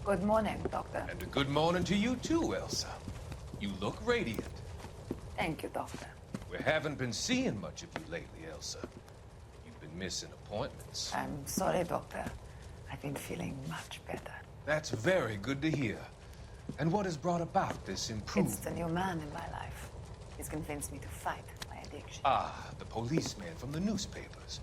Good morning, Doctor. And a good morning to you too, Elsa. You look radiant. Thank you, Doctor. We haven't been seeing much of you lately, Elsa. You've been missing appointments. I'm sorry, Doctor. I've been feeling much better. That's very good to hear. And what has brought about this improvement? It's the new man in my life. He's convinced me to fight my addiction. Ah, the policeman from the newspapers.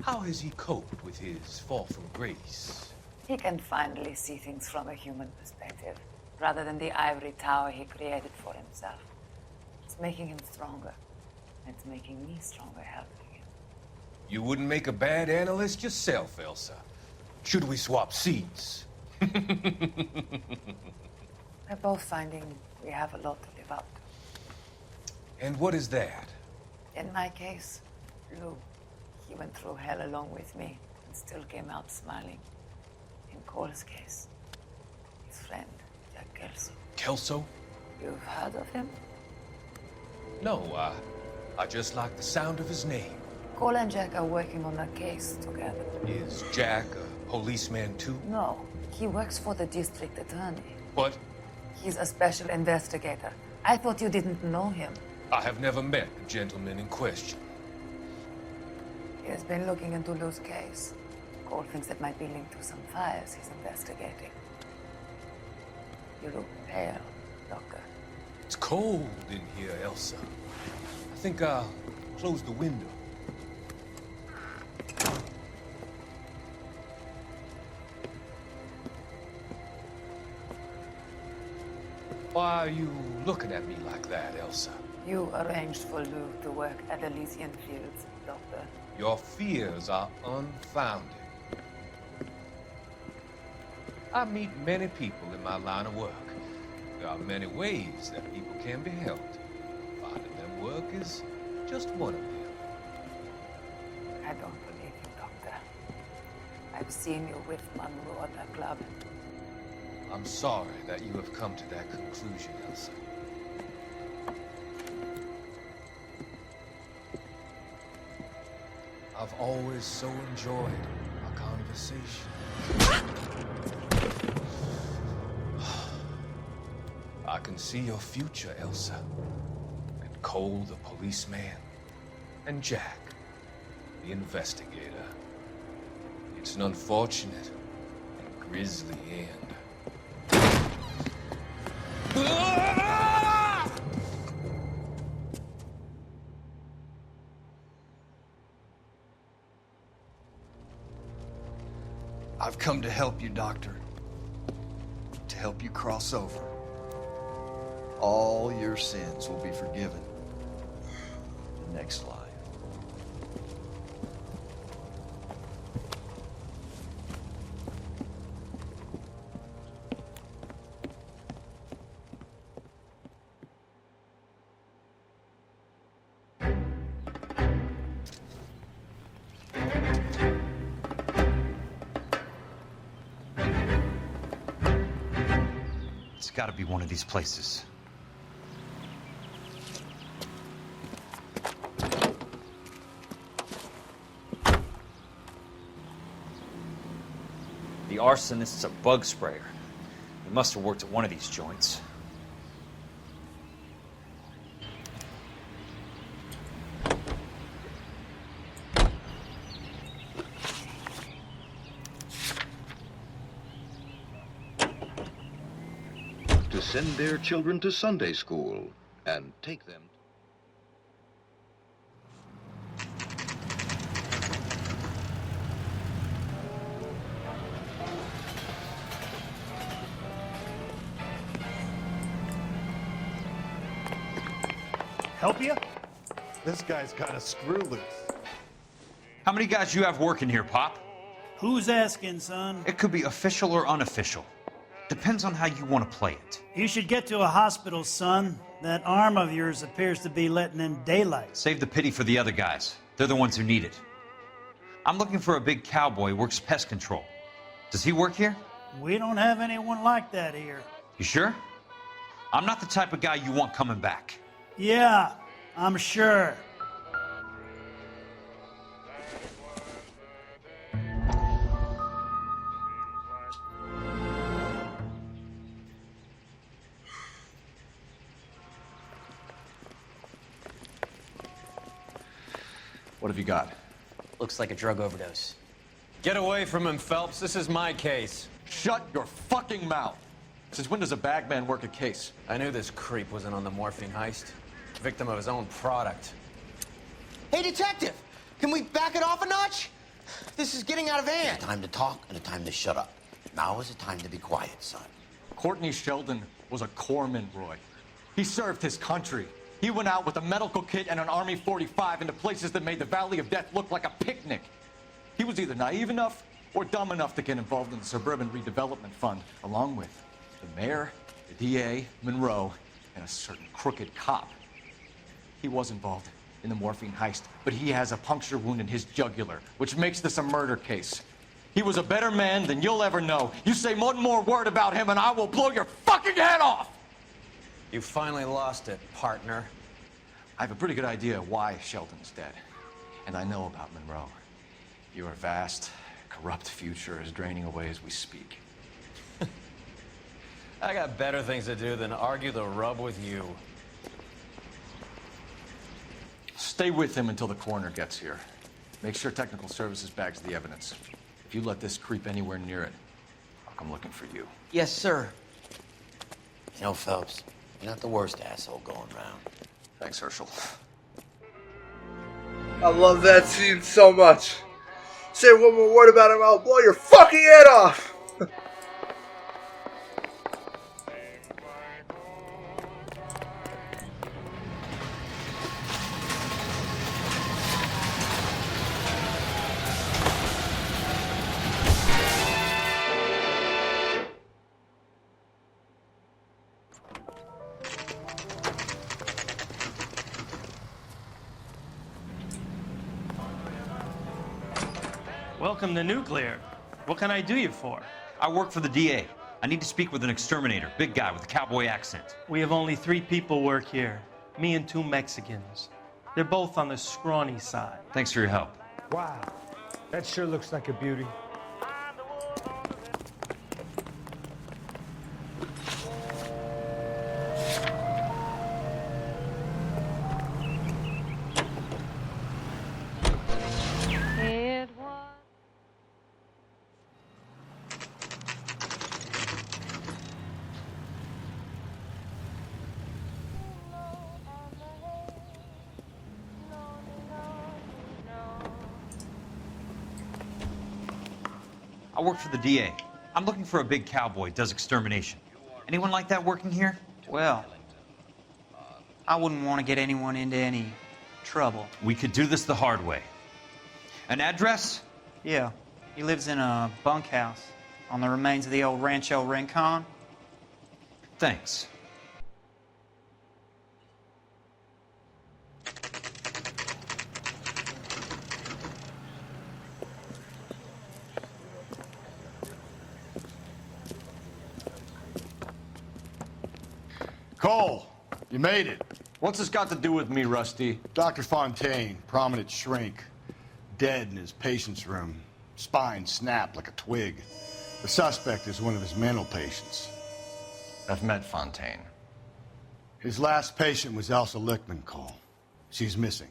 How has he coped with his fall from grace? He can finally see things from a human perspective, rather than the ivory tower he created for himself. It's making him stronger. And it's making me stronger helping him. You wouldn't make a bad analyst yourself, Elsa. Should we swap seats? We're both finding we have a lot to live up to. And what is that? In my case, Lou. He went through hell along with me and still came out smiling. In Cole's case, his friend, Jack Kelso. Kelso? You've heard of him? No, I just like the sound of his name. Cole and Jack are working on a case together. Is Jack a policeman too? No, he works for the district attorney. What? He's a special investigator. I thought you didn't know him. I have never met the gentleman in question. He has been looking into Lou's case. Cole thinks it might be linked to some fires he's investigating. You look pale, Doctor. It's cold in here, Elsa. I think I'll close the window. Why are you looking at me like that, Elsa? You arranged for Lou to work at Elysian Fields, Doctor. Your fears are unfounded. I meet many people in my line of work. There are many ways that people can be helped. Finding them work is just one of them. I don't believe you, Doctor. I've seen you with Monroe at the club. I'm sorry that you have come to that conclusion, Elsa. I've always so enjoyed our conversation. I can see your future, Elsa. And Cole, the policeman. And Jack, the investigator. It's an unfortunate and grisly end. I've come to help you, Doctor. To help you cross over. All your sins will be forgiven. The next life. It's gotta be one of these places. The arsonist's a bug sprayer. He must have worked at one of these joints. To send their children to Sunday school and take them. Help you? This guy's got a screw loose. How many guys you have working here, Pop? Who's asking, son? It could be official or unofficial. Depends on how you want to play it. You should get to a hospital, son. That arm of yours appears to be letting in daylight. Save the pity for the other guys. They're the ones who need it. I'm looking for a big cowboy who works pest control. Does he work here? We don't have anyone like that here. You sure? I'm not the type of guy you want coming back. Yeah, I'm sure. What have you got? Looks like a drug overdose. Get away from him, Phelps. This is my case. Shut your fucking mouth! Since when does a bagman work a case? I knew this creep wasn't on the morphine heist. Victim of his own product. Hey, detective! Can we back it off a notch? This is getting out of hand. A time to talk and a time to shut up. Now is the time to be quiet, son. Courtney Sheldon was a corpsman, Roy. He served his country. He went out with a medical kit and an Army 45 into places that made the Valley of Death look like a picnic. He was either naive enough or dumb enough to get involved in the Suburban Redevelopment Fund, along with the mayor, the DA, Monroe, and a certain crooked cop. He was involved in the morphine heist, but he has a puncture wound in his jugular, which makes this a murder case. He was a better man than you'll ever know. You say one more word about him and I will blow your fucking head off! You finally lost it, partner. I have a pretty good idea why Sheldon's dead. And I know about Monroe. Your vast, corrupt future is draining away as we speak. I got better things to do than argue the rub with you. Stay with him until the coroner gets here. Make sure technical services bags the evidence. If you let this creep anywhere near it, I'll come looking for you. Yes, sir. You know, Phelps, you're not the worst asshole going around. Thanks, Herschel. I love that scene so much. Say one more word about him, I'll blow your fucking head off! Welcome to Nuclear. What can I do you for? I work for the DA. I need to speak with an exterminator, big guy with a cowboy accent. We have only 3 people work here. Me and 2 Mexicans. They're both on the scrawny side. Thanks for your help. Wow, that sure looks like a beauty. I work for the DA. I'm looking for a big cowboy, does extermination. Anyone like that working here? Well, I wouldn't want to get anyone into any trouble. We could do this the hard way. An address? Yeah. He lives in a bunkhouse on the remains of the old Rancho Rincon. Thanks. Cole, you made it. What's this got to do with me, Rusty? Dr. Fontaine, prominent shrink, dead in his patient's room, spine snapped like a twig. The suspect is one of his mental patients. I've met Fontaine. His last patient was Elsa Lichtman, Cole. She's missing.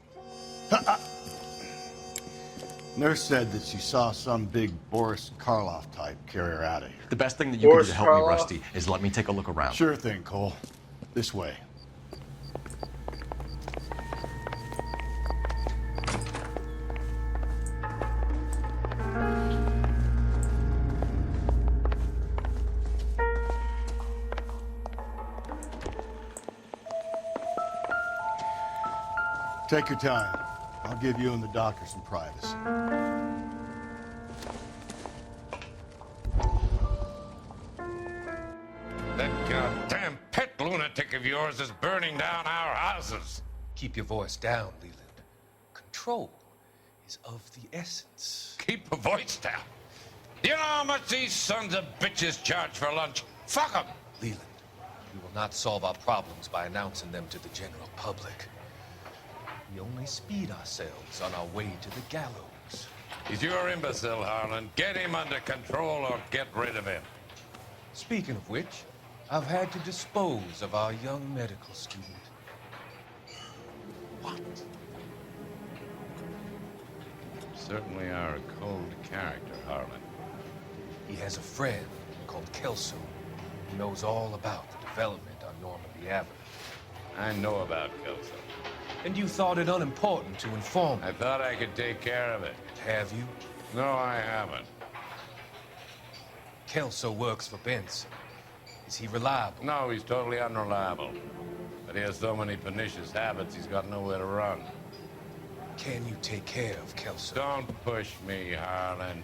Nurse said that she saw some big Boris Karloff type carry her out of here. The best thing that you can do to help me, Rusty, is let me take a look around. Sure thing, Cole. This way. Take your time. I'll give you and the doctor some privacy. That goddamn pet lunatic of yours is burning down our houses. Keep your voice down, Leland. Control is of the essence. Keep your voice down. You know how much these sons of bitches charge for lunch? Fuck them. Leland, we will not solve our problems by announcing them to the general public. We only speed ourselves on our way to the gallows. He's your imbecile, Harlan. Get him under control or get rid of him. Speaking of which, I've had to dispose of our young medical student. What? certainly are a cold character, Harlan. He has a friend called Kelso who knows all about the development on Normandy Avenue. I know about Kelso. And you thought it unimportant to inform me. I thought I could take care of it. Have you? No, I haven't. Kelso works for Benson. Is he reliable? No, he's totally unreliable. But he has so many pernicious habits, he's got nowhere to run. Can you take care of Kelso? Don't push me, Harlan.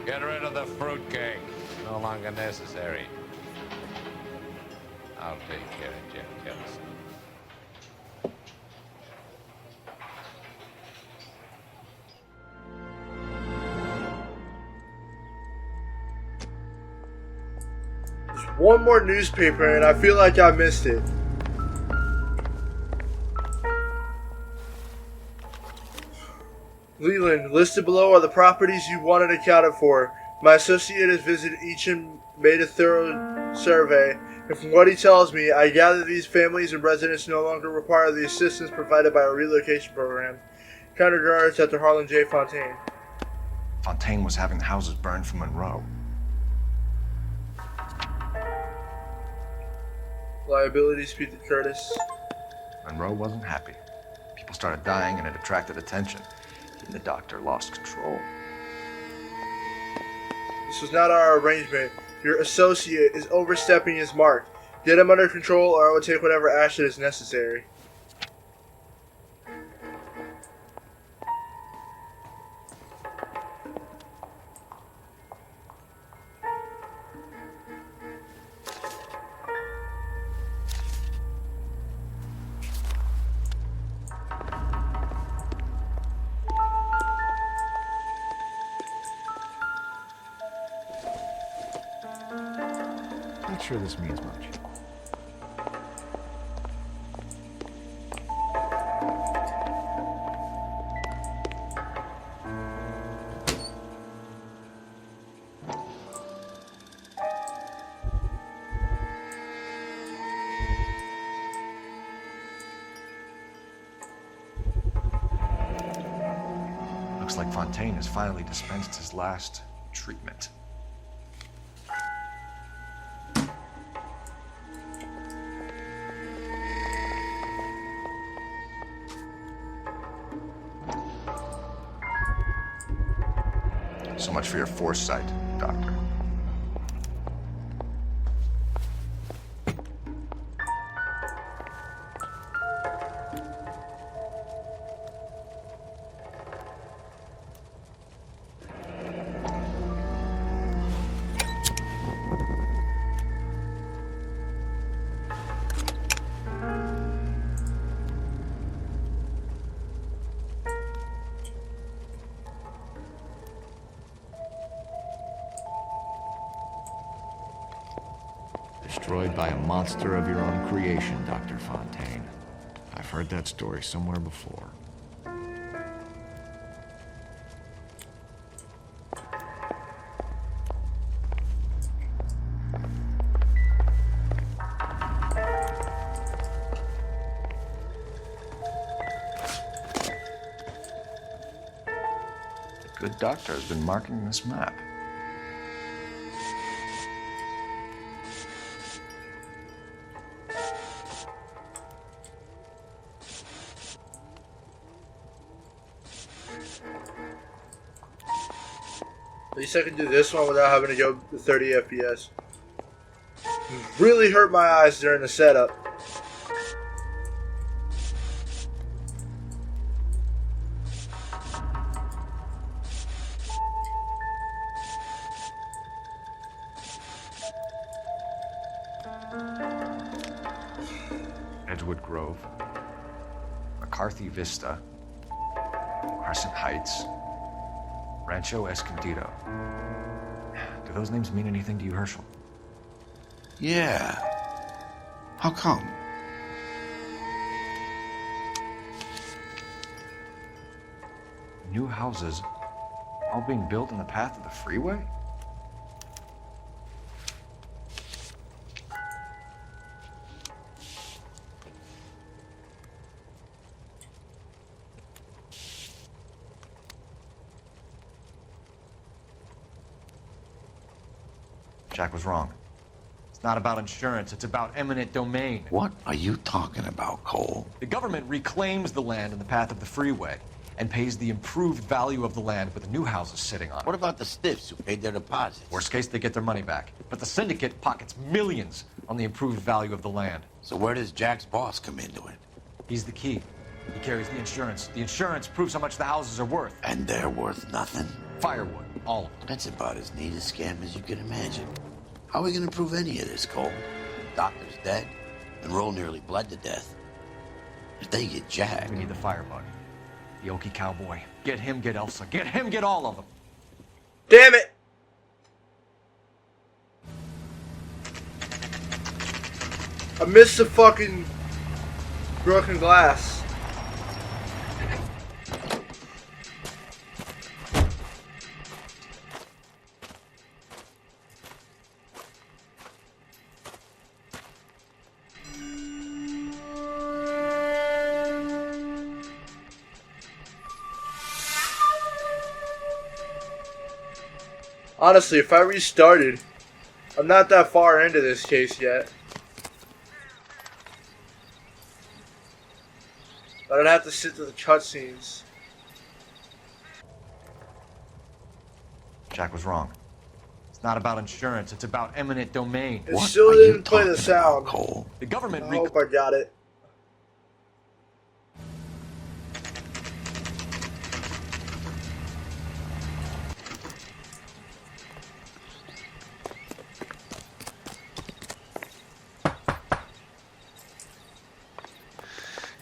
Get rid of the fruitcake. No longer necessary. I'll take care of Jeff Kelso. There's one more newspaper and I feel like I missed it. Leland, listed below are the properties you wanted accounted for. My associate has visited each and made a thorough survey, and from what he tells me, I gather these families and residents no longer require the assistance provided by our relocation program. Kind regards, Dr. Harlan J. Fontaine. Fontaine was having the houses burned for Monroe. Liability, speak to Curtis. Monroe wasn't happy. People started dying and it attracted attention. And the doctor lost control. This was not our arrangement. Your associate is overstepping his mark. Get him under control or I will take whatever action is necessary. Not sure this means much. Looks like Fontaine has finally dispensed his last treatment. So much for your foresight, Doctor. Destroyed by a monster of your own creation, Dr. Fontaine. I've heard that story somewhere before. The good doctor has been marking this map. At least I can do this one without having to go to 30 FPS. Really hurt my eyes during the setup. Edgewood Grove, McCarthy Vista, Crescent Heights, Rancho Escondido. Do those names mean anything to you, Herschel? Yeah. How come? New houses all being built in the path of the freeway? Jack was wrong. It's not about insurance, it's about eminent domain. What are you talking about, Cole? The government reclaims the land in the path of the freeway and pays the improved value of the land with the new houses sitting on it. What about the stiffs who paid their deposits? Worst case, they get their money back. But the syndicate pockets millions on the improved value of the land. So where does Jack's boss come into it? He's the key. He carries the insurance. The insurance proves how much the houses are worth. And they're worth nothing? Firewood, all of it. That's about as neat a scam as you can imagine. How are we gonna prove any of this, Cole? Doctor's dead, and Roll nearly bled to death. If they get Jack... We need the firebug. The Okie cowboy. Get him, get Elsa. Get him, get all of them. Damn it! I missed the fucking broken glass. Honestly, if I restarted, I'm not that far into this case yet. But I'd have to sit through the cutscenes. Jack was wrong. It's not about insurance, it's about eminent domain. It still didn't play the sound. The government... I hope I got it.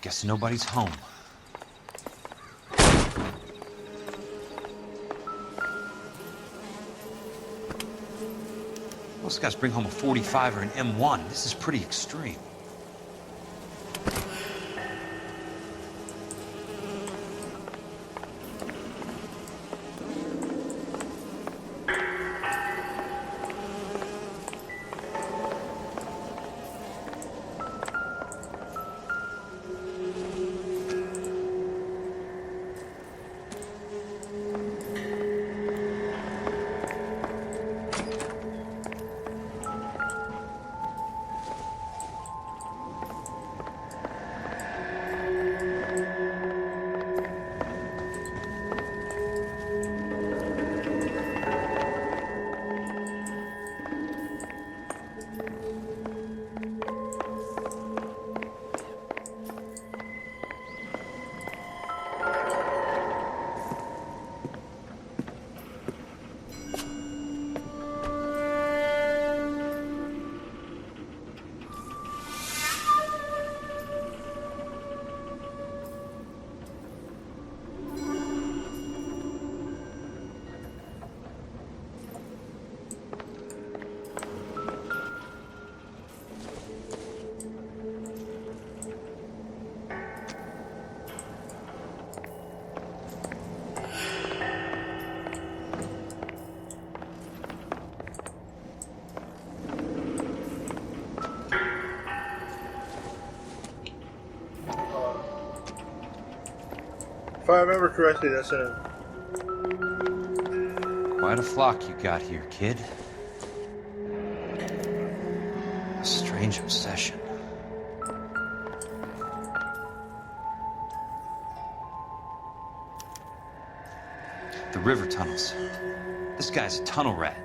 Guess nobody's home. Most guys bring home a 45 or an M1. This is pretty extreme. If I remember correctly, that's in it. Quite a flock you got here, kid. A strange obsession. The river tunnels. This guy's a tunnel rat.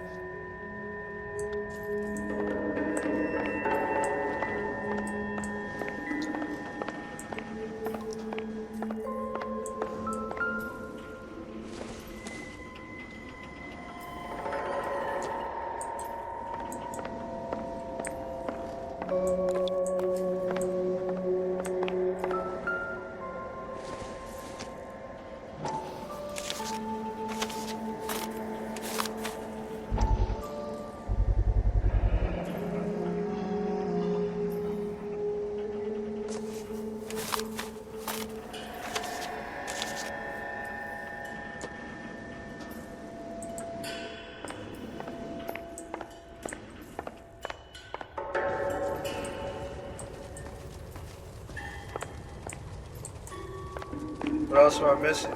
What else am I missing?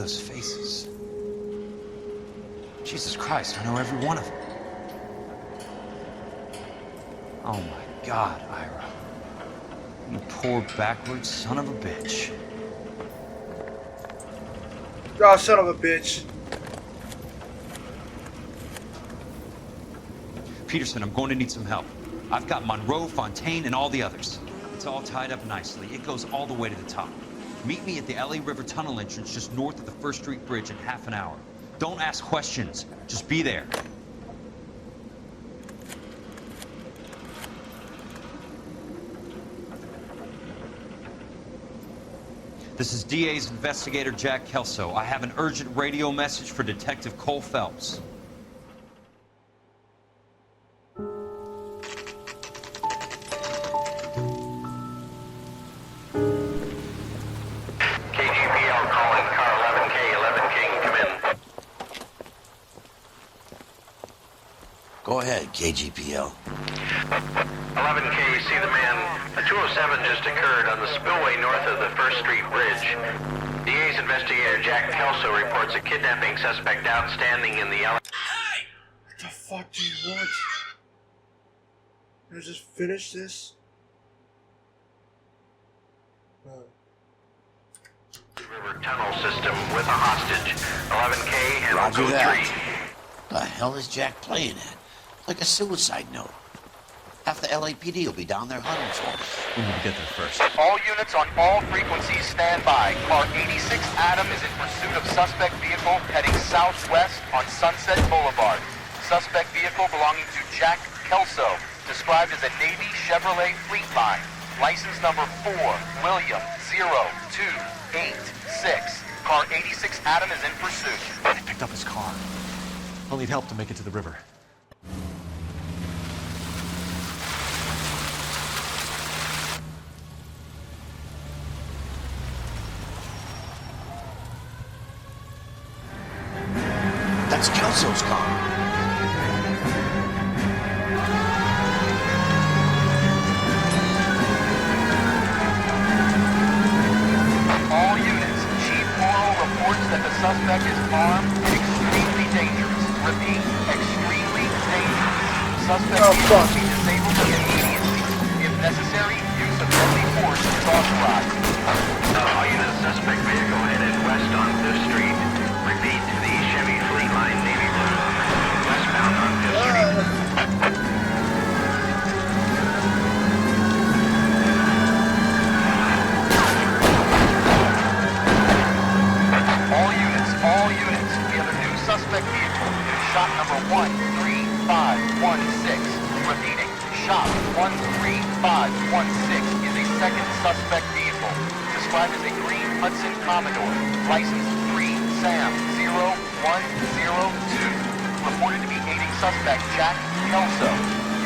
those faces. Jesus Christ, I know every one of them. Oh my God, Ira. You poor backwards son of a bitch. Oh, son of a bitch. Peterson, I'm going to need some help. I've got Monroe, Fontaine, and all the others. It's all tied up nicely. It goes all the way to the top. Meet me at the LA River Tunnel entrance just north of the First Street Bridge in half an hour. Don't ask questions. Just be there. This is DA's investigator Jack Kelso. I have an urgent radio message for Detective Cole Phelps. KGPL calling car 11K, 11 King, come in. Go ahead, KGPL. 11K, see the man. A 207 just occurred on the spillway north of the First Street Bridge. DA's investigator Jack Kelso reports a kidnapping suspect outstanding in the LA. What the fuck do you want? Can I just finish this? River tunnel system with a hostage. 11K and Roger code that. 3. The hell is Jack playing at? Like a suicide note. Half the LAPD will be down there hunting for us. We need to get there first. All units on all frequencies stand by. Car 86 Adam is in pursuit of suspect vehicle heading southwest on Sunset Boulevard. Suspect vehicle belonging to Jack Kelso, described as a Navy Chevrolet Fleetline. License number 4, William 0286. Car 86 Adam is in pursuit. They picked up his car. I'll need help to make it to the river. That's Kelso's car. All units, Chief Morrow reports that the suspect is armed and extremely dangerous. Repeat, extremely dangerous. Suspect must be disabled immediately. If necessary, use of deadly force is authorized. All units, suspect vehicle headed west on 5th Street. Repeat, the Chevy Fleetline Navy Blue. Westbound on 5th Street. All units, we have a new suspect vehicle. Shop number 13516. Repeating, shop 13516 is a second suspect vehicle, described as a green Hudson Commodore, license 3 Sam 0102, reported to be aiding suspect Jack Kelso.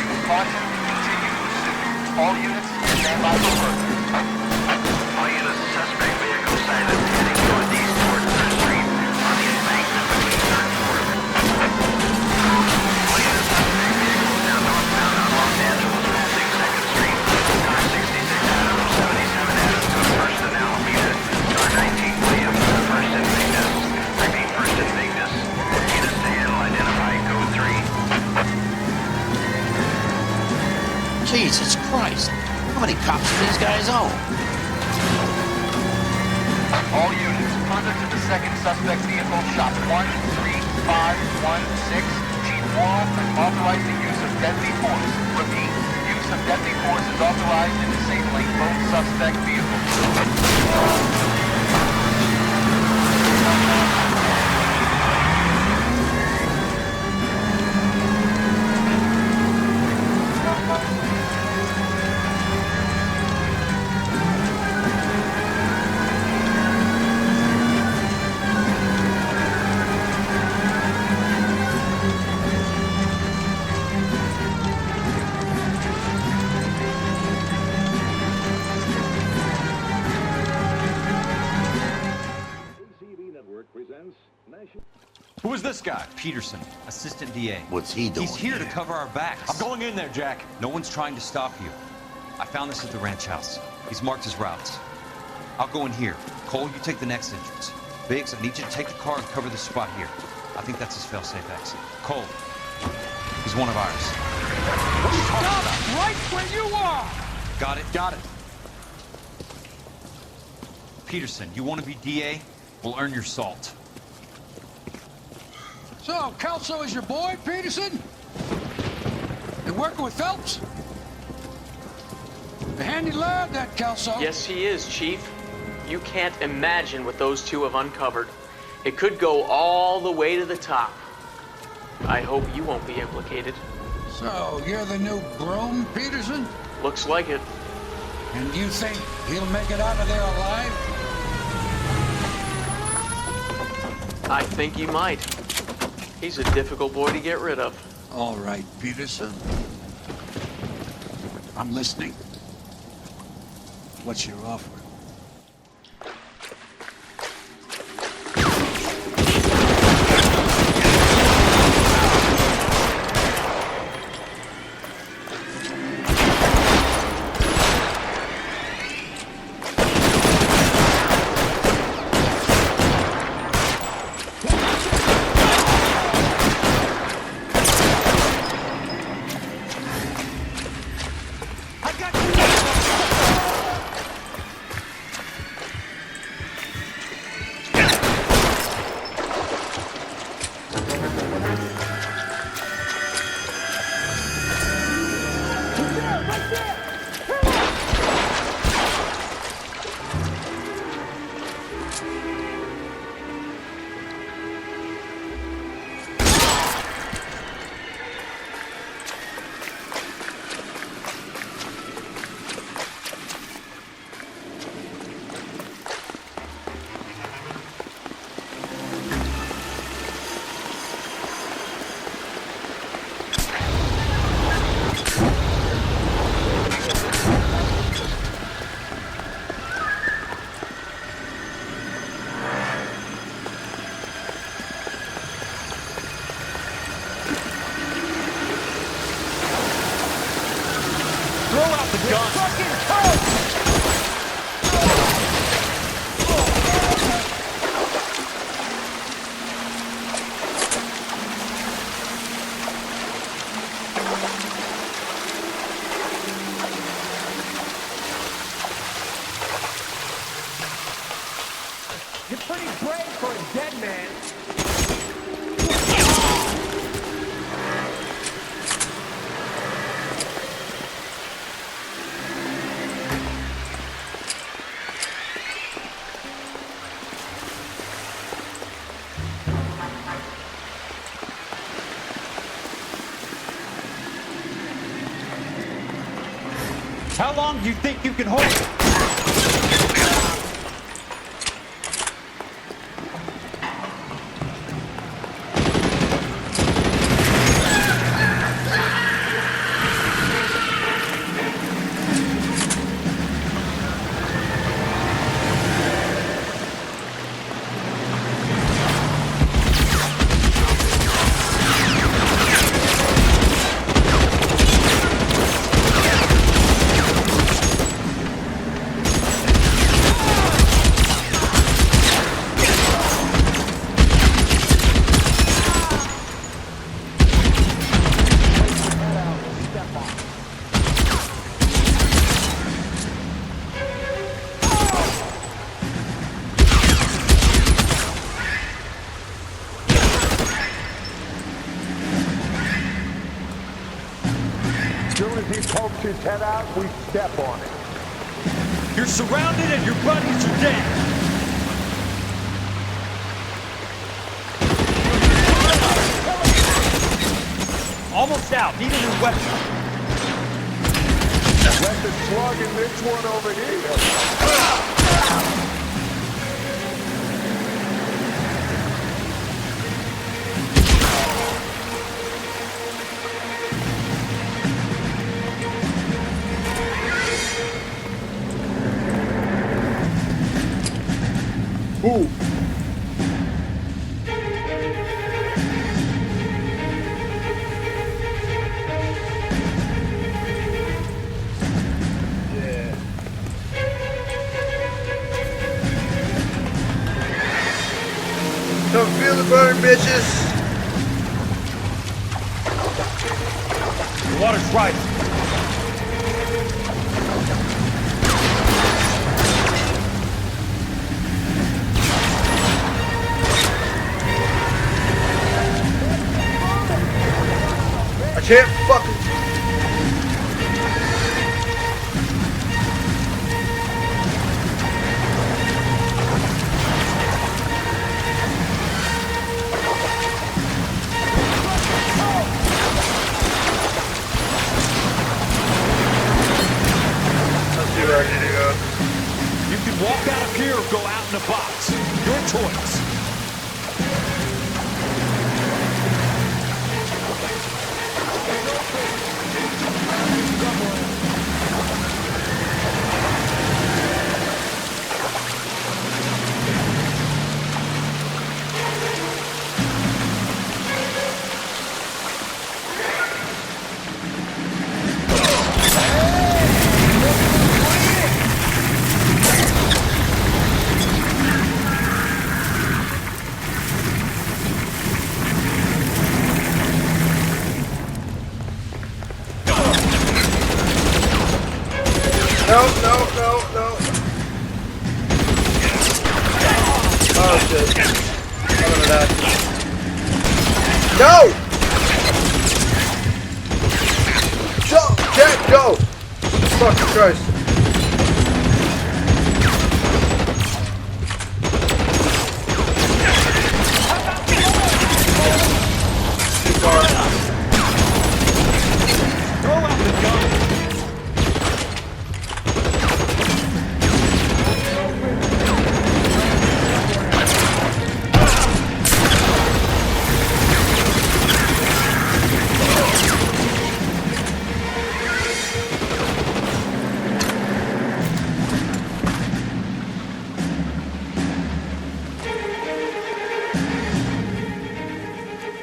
Use caution, continue pursuit. All units, stand by for further. All units, suspect vehicle sighted heading northeast toward 3rd Street on the embankment between 3rd and 4th. All units, suspect vehicle now northbound on Los Angeles, passing 2nd Street. Car 66 Adam, 77 Adam to 1st and Alameda. Car 19 William to 1st and Vignes. Repeat, 1st and Vignes. Units to handle, identify code 3. Jesus Christ. How many cops do these guys own? All units, further to the second suspect vehicle, shop 13516. Chief Morrow has authorized the use of deadly force. Repeat, use of deadly force is authorized in disabling both suspect vehicles. Who is this guy? Peterson, assistant DA. What's he doing? He's here to cover our backs. I'm going in there, Jack. No one's trying to stop you. I found this at the ranch house. He's marked his routes. I'll go in here. Cole, you take the next entrance. Biggs, I need you to take the car and cover this spot here. I think that's his fail-safe exit. Cole, he's one of ours. What are you talking about? Right where you are! Got it? Got it. Peterson, you want to be DA? We'll earn your salt. So, Kelso is your boy, Peterson? You working with Phelps? A handy lad, that Kelso. Yes, he is, Chief. You can't imagine what those two have uncovered. It could go all the way to the top. I hope you won't be implicated. So, you're the new groom, Peterson? Looks like it. And you think he'll make it out of there alive? I think he might. He's a difficult boy to get rid of. All right, Peterson. I'm listening. What's your offer? You're pretty brave for a dead man. How long do you think you can hold it? soon as he pokes his head out, we step on it. You're surrounded and your buddies are dead. Almost out. Need a new weapon. Let the slug in this one over here. Ooh. Yeah. Burn, bitches! The water's rising. I can't fucking... You can walk out of here or go out in a box. Your choice. No. Oh shit. I'm gonna die. No! Go! Jack, go! Fucking Christ. Too far. Throw out the gun.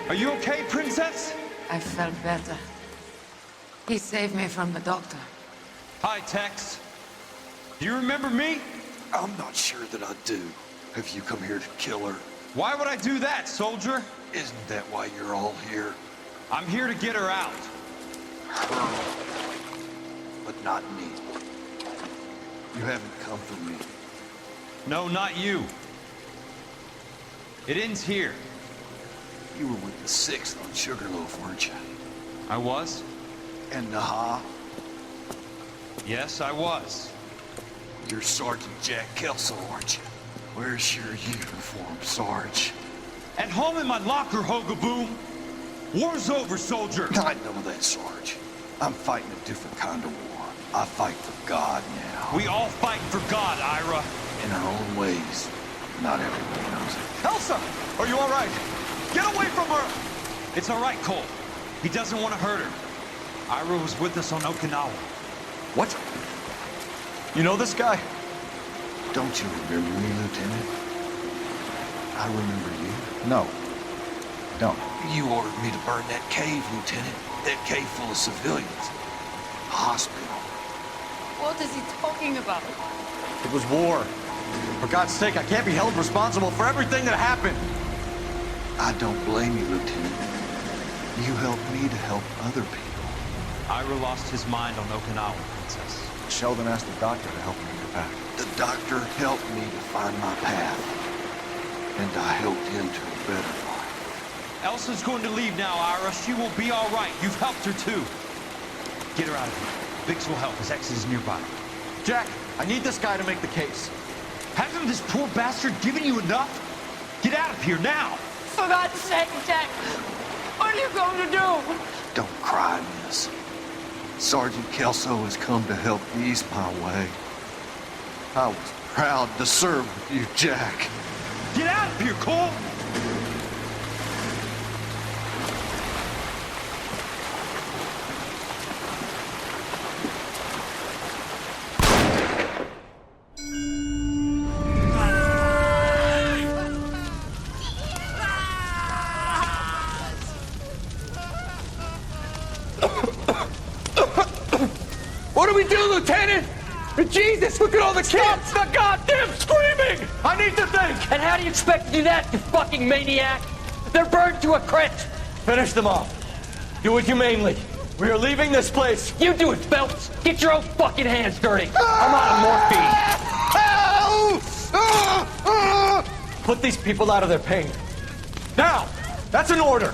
Are you okay, Princess? I felt better. He saved me from the doctor. Hi, Tex. Do you remember me? I'm not sure that I do. Have you come here to kill her? Why would I do that, soldier? Isn't that why you're all here? I'm here to get her out. Her. But not me. You haven't come for me. No, not you. It ends here. You were with the 6th on Sugarloaf, weren't you? I was? And Naha? Yes, I was. You're Sergeant Jack Kelso, aren't you? Where's your uniform, Sarge? At home in my locker, Hogaboom. War's over, soldier. I know that, Sarge. I'm fighting a different kind of war. I fight for God now. We all fight for God, Ira. In our own ways. Not everyone knows it. Elsa! Are you all right? Get away from her! It's all right, Cole. He doesn't want to hurt her. Ira was with us on Okinawa. What? You know this guy? Don't you remember me, Lieutenant? I remember you. No. Don't. You ordered me to burn that cave, Lieutenant. That cave full of civilians. A hospital. What is he talking about? It was war. For God's sake, I can't be held responsible for everything that happened. I don't blame you, Lieutenant. You helped me to help other people. Ira lost his mind on Okinawa, Princess. Sheldon asked the doctor to help me get back. The doctor helped me to find my path. And I helped him to a better life. Elsa's going to leave now, Ira. She will be all right. You've helped her, too. Get her out of here. Biggs will help. His ex is nearby. Jack, I need this guy to make the case. Hasn't this poor bastard given you enough? Get out of here now! For God's sake, Jack! What are you going to do? Don't cry, miss. Sergeant Kelso has come to help ease my way. I was proud to serve with you, Jack. Get out of here, Cole! What do we do, Lieutenant? Jesus, look at all the kids! Stop the goddamn screaming! I need to think! And how do you expect to do that, you fucking maniac? They're burned to a crisp! Finish them off. Do it humanely. We are leaving this place. You do it, Phelps. Get your own fucking hands dirty. I'm out of morphine. Put these people out of their pain. Now! That's an order!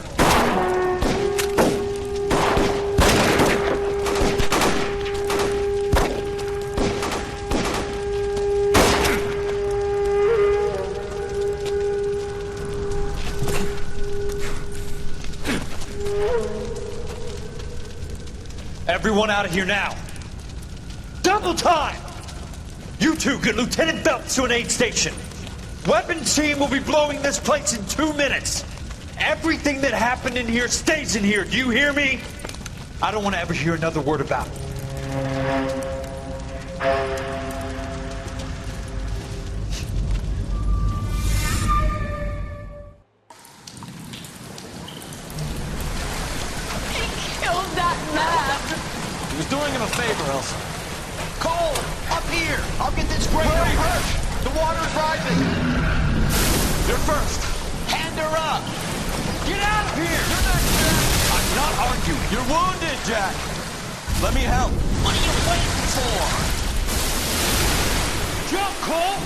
Everyone out of here now. Double time! You two get Lieutenant Phelps to an aid station. Weapons team will be blowing this place in 2 minutes. Everything that happened in here stays in here. Do you hear me? I don't want to ever hear another word about it. Killed that man. He was doing him a favor, Elsa. Cole, up here. I'll get this crate hurt. The water's rising. You're first. Hand her up. Get out of here! You're not Jack! I'm not arguing. You're wounded, Jack. Let me help. What are you waiting for? Jump, Cole!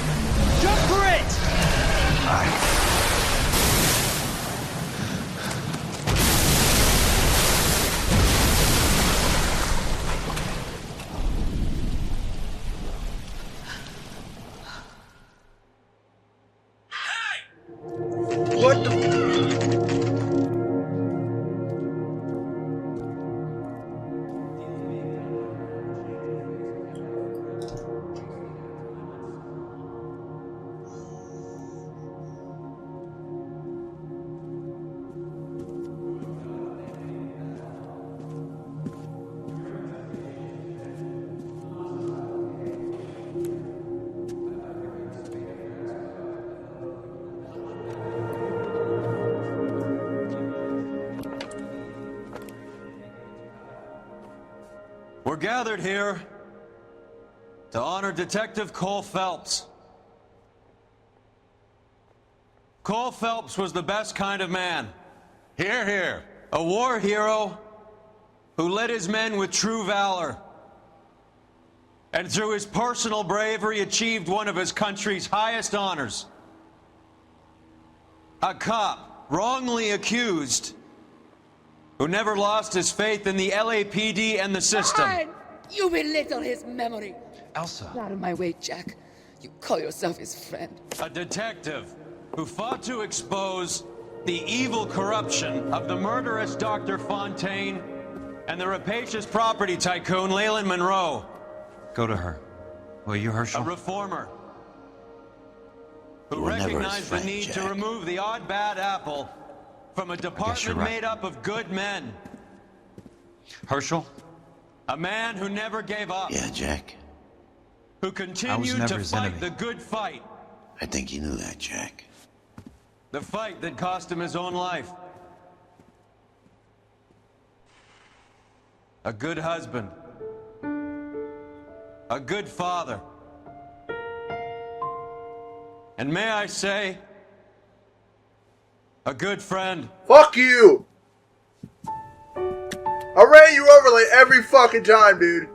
Jump for it! What the? We're gathered here to honor Detective Cole Phelps. Cole Phelps was the best kind of man. Hear, hear. A war hero who led his men with true valor. And through his personal bravery achieved one of his country's highest honors. A cop wrongly accused who never lost his faith in the LAPD and the system. Fine. You belittle his memory. Elsa. Get out of my way, Jack. You call yourself his friend. A detective who fought to expose the evil corruption of the murderous Dr. Fontaine and the rapacious property tycoon Leyland Monroe. Go to her. Will you, Herschel? A reformer who recognized the need to remove the odd bad apple from a department made up of good men. Herschel? A man who never gave up. Yeah, Jack. Who continued to fight the good fight. I think you knew that, Jack. The fight that cost him his own life. A good husband. A good father. And may I say, a good friend. Fuck you! I ran you over like every fucking time, dude.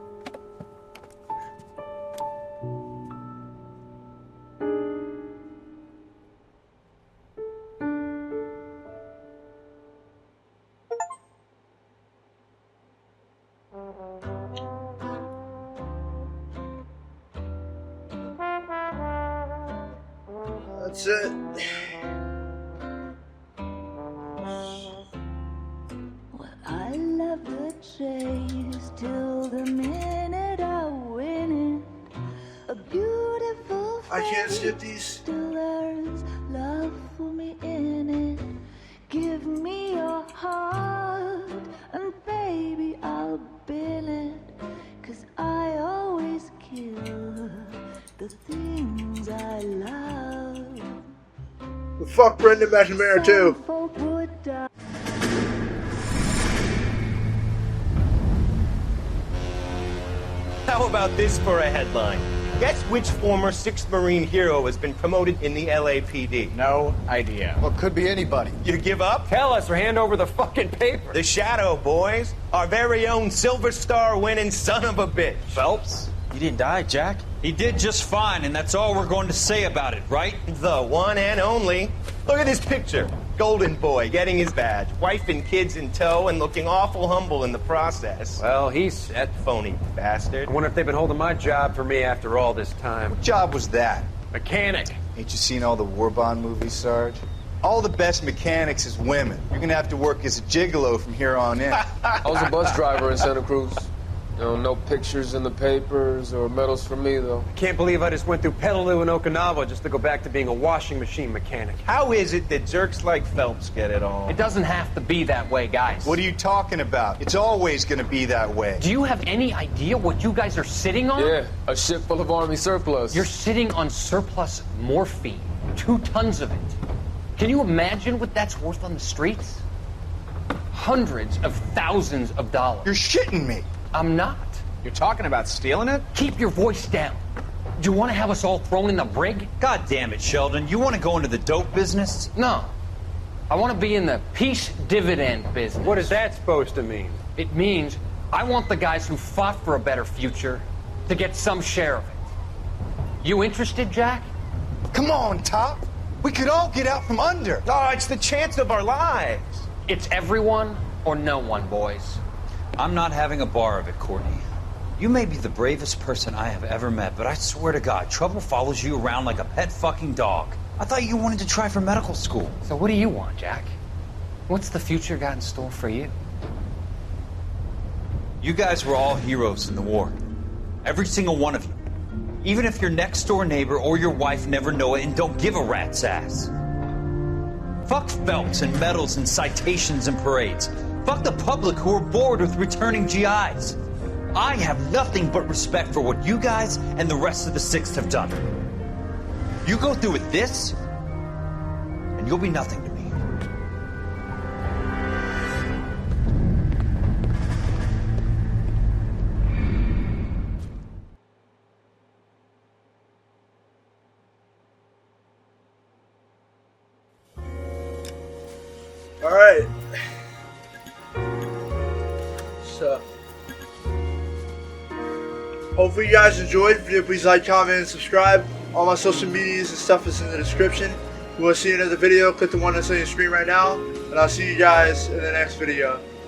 That's it. I love the chase till the minute I win it. A beautiful I can't skip these. Still there's love for me in it. Give me your heart and baby I'll bill it. 'Cause I always kill the things I love. Well, fuck Brendan McNamara too. Folk would die. How about this for a headline? Guess which former 6th Marine hero has been promoted in the LAPD? No idea. Well, it could be anybody. You give up? Tell us or hand over the fucking paper. The Shadow, boys. Our very own Silver Star winning son of a bitch. Phelps? You didn't die, Jack. He did just fine, and that's all we're going to say about it, right? The one and only. Look at this picture. Golden boy getting his badge, wife and kids in tow, and looking awful humble in the process. Well, he's set. Phony bastard. I wonder if they've been holding my job for me after all this time. What job was that? Mechanic. Ain't you seen all the war bond movies, Sarge? All the best mechanics is women. You're gonna have to work as a gigolo from here on in. I was a bus driver in Santa Cruz. No pictures in the papers or medals for me, though. I can't believe I just went through Peleliu and Okinawa just to go back to being a washing machine mechanic. How is it that jerks like Phelps get it all? It doesn't have to be that way, guys. What are you talking about? It's always gonna be that way. Do you have any idea what you guys are sitting on? Yeah, a ship full of Army surplus. You're sitting on surplus morphine. 2 tons of it. Can you imagine what that's worth on the streets? Hundreds of thousands of dollars. You're shitting me. I'm not. You're talking about stealing it? Keep your voice down. Do you want to have us all thrown in the brig? God damn it, Sheldon. You want to go into the dope business? No. I want to be in the peace dividend business. What is that supposed to mean? It means I want the guys who fought for a better future to get some share of it. You interested, Jack? Come on, Top. We could all get out from under. Oh, it's the chance of our lives. It's everyone or no one, boys. I'm not having a bar of it, Courtney. You may be the bravest person I have ever met, but I swear to God, trouble follows you around like a pet fucking dog. I thought you wanted to try for medical school. So what do you want, Jack? What's the future got in store for you? You guys were all heroes in the war. Every single one of you. Even if your next door neighbor or your wife never know it and don't give a rat's ass. Fuck Phelps and medals and citations and parades. Fuck the public who are bored with returning GIs. I have nothing but respect for what you guys and the rest of the 6th have done. You go through with this, and you'll be nothing to me. All right. So, hopefully you guys enjoyed. If you did, please like, comment, and subscribe. All my social medias and stuff is in the description. If you want to see another video, click the one that's on your screen right now. And I'll see you guys in the next video.